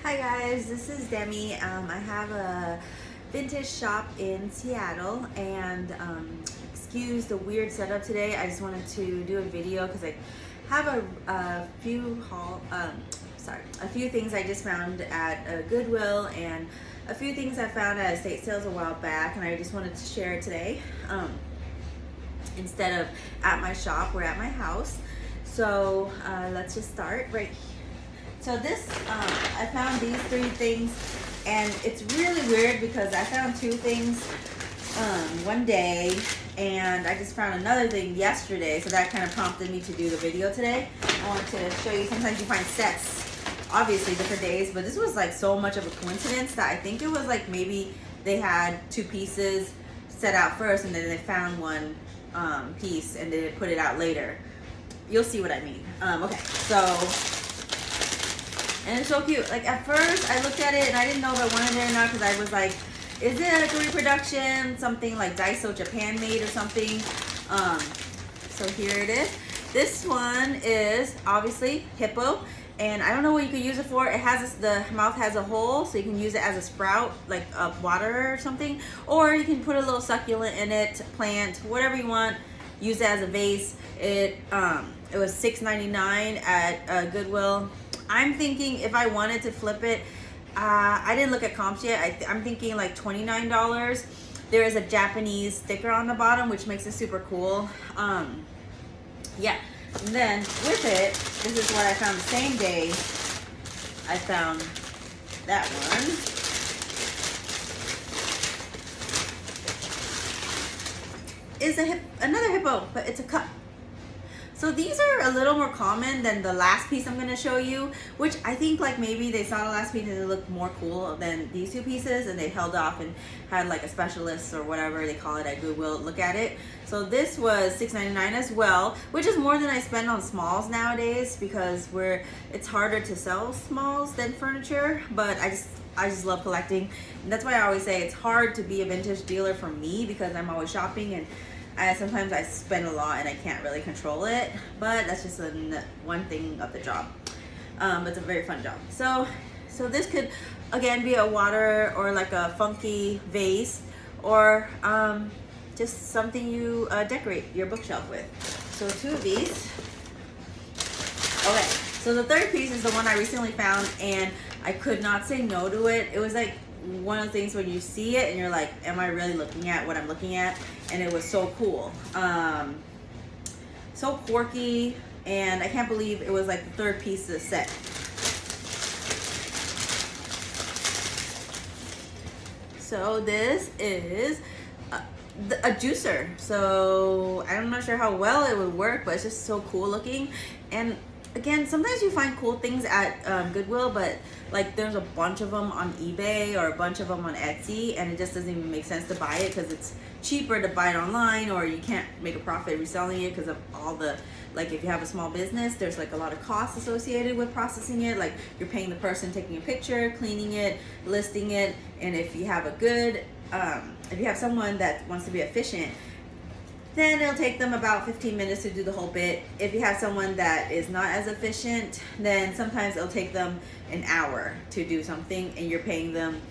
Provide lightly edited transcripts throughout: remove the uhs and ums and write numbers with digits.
Hi guys, this is Demi. I have a vintage shop in Seattle, and excuse the weird setup today. I just wanted to do a video because I have a few things I just found at Goodwill and a few things I found at estate sales a while back, and I just wanted to share it today. Instead of at my shop, we're at my house. So let's just start right here. So this, I found these three things, and it's really weird because I found two things one day, and I just found another thing yesterday, so that kind of prompted me to do the video today. I wanted to show you, sometimes you find sets, obviously different days, but this was like so much of a coincidence that I think it was like maybe they had two pieces set out first, and then they found one piece, and then they put it out later. You'll see what I mean. Okay, so... and it's so cute. Like at first I looked at it and I didn't know if I wanted it or not, because I was like, is it like a reproduction, something like Daiso Japan made or something? So here it is. This one is obviously hippo, and I don't know what you could use it for. It has the mouth has a hole, so you can use it as a sprout, like a water or something, or you can put a little succulent in it, plant, whatever you want. Use it as a vase. It was $6.99 at Goodwill. I'm thinking if I wanted to flip it, I didn't look at comps yet. I'm thinking like $29. There is a Japanese sticker on the bottom, which makes it super cool. Yeah. And then with it, this is what I found the same day. I found that one. Is another hippo, but it's a cup. So these are a little more common than the last piece I'm going to show you, which I think like maybe they saw the last piece and it looked more cool than these two pieces, and they held off and had like a specialist or whatever they call it at Goodwill look at it. So this was $6.99 as well, which is more than I spend on smalls nowadays, because it's harder to sell smalls than furniture, but I just love collecting. And that's why I always say it's hard to be a vintage dealer for me, because I'm always shopping, and sometimes I spend a lot and I can't really control it, but that's just one thing of the job. It's a very fun job. So this could again be a water or like a funky vase, or just something you decorate your bookshelf with. So two of these. Okay, so the third piece is the one I recently found, and I could not say no to it. It was like one of the things when you see it and you're like, am I really looking at what I'm looking at? And it was so cool, so quirky, and I can't believe it was like the third piece of the set. So this is a juicer. So I'm not sure how well it would work, but it's just so cool looking. And again, sometimes you find cool things at Goodwill, but like there's a bunch of them on eBay or a bunch of them on Etsy, and it just doesn't even make sense to buy it because it's cheaper to buy it online, or you can't make a profit reselling it because of all the, like if you have a small business, there's like a lot of costs associated with processing it. Like you're paying the person taking a picture, cleaning it, listing it, and if you have if you have someone that wants to be efficient, then it'll take them about 15 minutes to do the whole bit. If you have someone that is not as efficient, then sometimes it'll take them an hour to do something, and you're paying them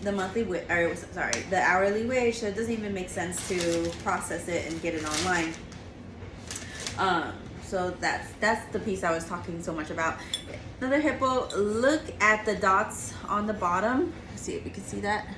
the the hourly wage, so it doesn't even make sense to process it and get it online. So that's the piece I was talking so much about. Another hippo. Look at the dots on the bottom. Let's see if you can see that.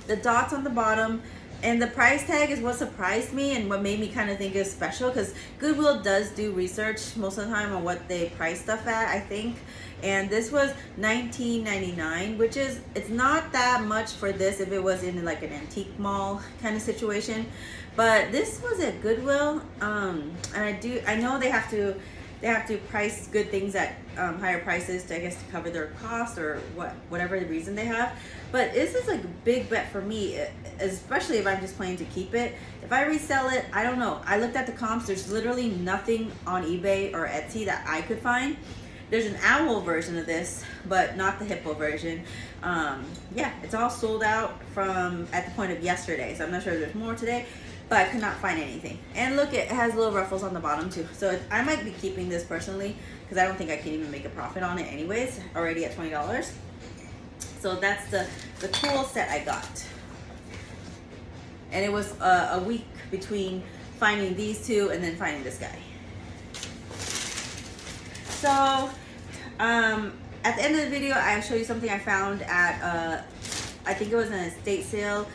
The dots on the bottom. And the price tag is what surprised me and what made me kind of think it's special, because Goodwill does do research most of the time on what they price stuff at, I think. And this was $19.99, which is, it's not that much for this if it was in like an antique mall kind of situation. But this was at Goodwill, and I know they have to price good things at higher prices to, I guess, to cover their costs or whatever the reason they have. But this is like a big bet for me, especially if I'm just planning to keep it. If I resell it, I don't know. I looked at the comps. There's literally nothing on eBay or Etsy that I could find. There's an owl version of this, but not the hippo version. Yeah, it's all sold out from at the point of yesterday, so I'm not sure if there's more today. but I could not find anything. And look, it has little ruffles on the bottom too. So I might be keeping this personally because I don't think I can even make a profit on it anyways, already at $20. So that's the cool set I got. And it was a week between finding these two and then finding this guy. So at the end of the video, I'll show you something I found at, I think it was an estate sale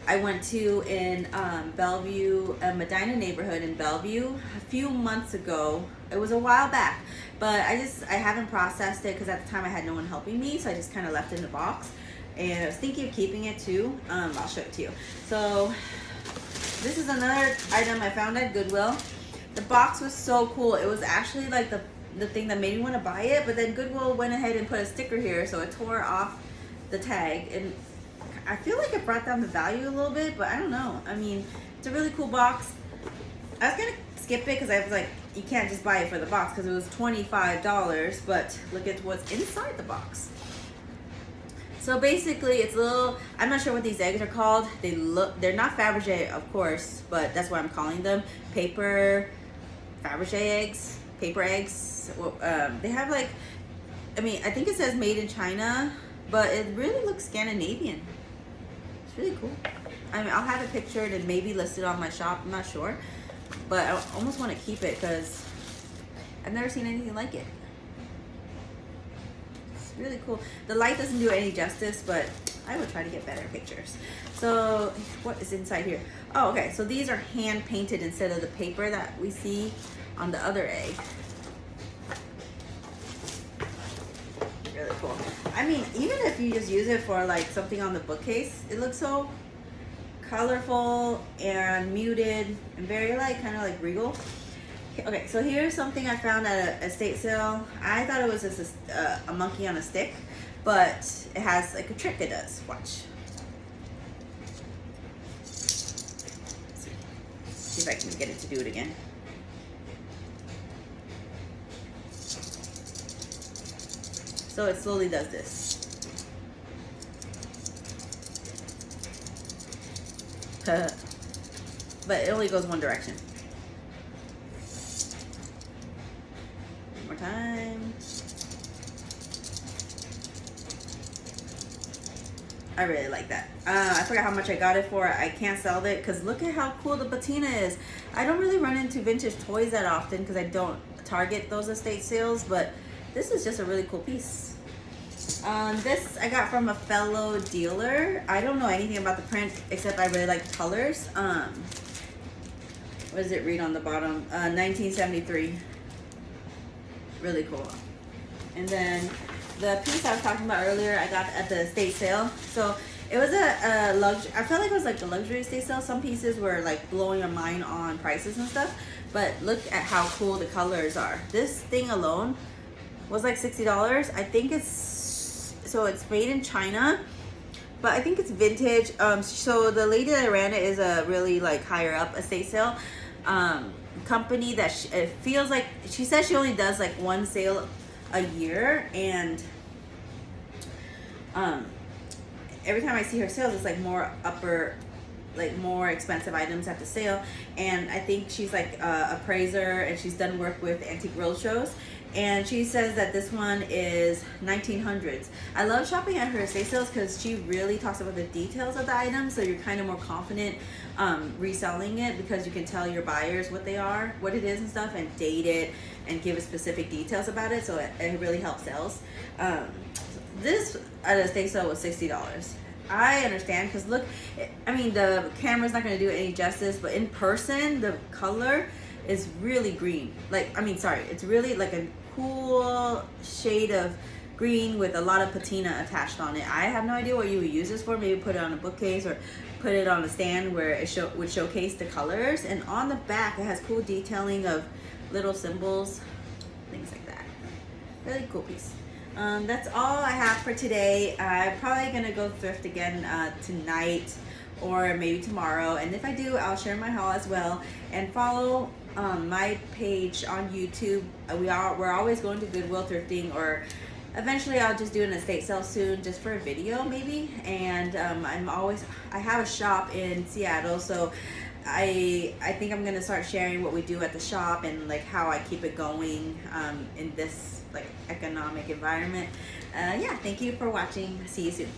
I went to in Bellevue, Medina neighborhood in Bellevue a few months ago. It was a while back, but I haven't processed it because at the time I had no one helping me, so I just kind of left it in the box. And I was thinking of keeping it too. I'll show it to you. So this is another item I found at Goodwill. The box was so cool. It was actually like the thing that made me want to buy it, but then Goodwill went ahead and put a sticker here, so it tore off the tag, and I feel like it brought down the value a little bit, but I don't know. I mean, it's a really cool box. I was gonna skip it because I was like, you can't just buy it for the box because it was $25, but look at what's inside the box. So basically it's little, I'm not sure what these eggs are called. They're not Fabergé, of course, but that's what I'm calling them. Paper Fabergé eggs, paper eggs. They have like, I mean, I think it says made in China, but it really looks Scandinavian. It's really cool. I mean, I'll have it pictured and maybe listed on my shop. I'm not sure, but I almost want to keep it because I've never seen anything like it. It's really cool. The light doesn't do it any justice, but I would try to get better pictures. So what is inside here? Oh, okay. So these are hand painted instead of the paper that we see on the other egg. Really cool. I mean, even if you just use it for like something on the bookcase, it looks so colorful and muted and very like kind of like regal. Okay, so here's something I found at a estate sale. I thought it was just a monkey on a stick, but it has like a trick it does. Watch. See if I can get it to do it again. So it slowly does this. But it only goes one direction. One more time. I really like that. I forgot how much I got it for. I can't sell it because look at how cool the patina is. I don't really run into vintage toys that often because I don't target those estate sales, but this is just a really cool piece. This I got from a fellow dealer. I don't know anything about the print except I really like the colors. What does it read on the bottom? 1973. Really cool. And then the piece I was talking about earlier, I got at the estate sale. So it was a luxury. I felt like it was like a luxury estate sale. Some pieces were like blowing your mind on prices and stuff. But look at how cool the colors are. This thing alone was like $60. I think it's made in China, but I think it's vintage. So the lady that ran it is a really like higher up estate sale company that it feels like she says she only does like one sale a year, and every time I see her sales, it's like more more expensive items at the sale. And I think she's like a appraiser, and she's done work with antique roadshows. And she says that this one is 1900s. I love shopping at her estate sales because she really talks about the details of the item, so you're kind of more confident reselling it because you can tell your buyers what it is and stuff, and date it and give specific details about it, so it really helps sales. This at a estate sale was $60. I understand because look, I mean, the camera's not going to do it any justice, but in person, the color is really green. It's really like a cool shade of green with a lot of patina attached on it. I have no idea what you would use this for. Maybe put it on a bookcase or put it on a stand where it would showcase the colors. And on the back, it has cool detailing of little symbols, things like that. Really cool piece. That's all I have for today. I'm probably gonna go thrift again tonight or maybe tomorrow, and if I do, I'll share my haul as well. And follow my page on YouTube. We're always going to Goodwill thrifting, or eventually I'll just do an estate sale soon, just for a video maybe. And I have a shop in Seattle, so I think I'm gonna start sharing what we do at the shop and like how I keep it going in this like economic environment. Yeah, thank you for watching. See you soon.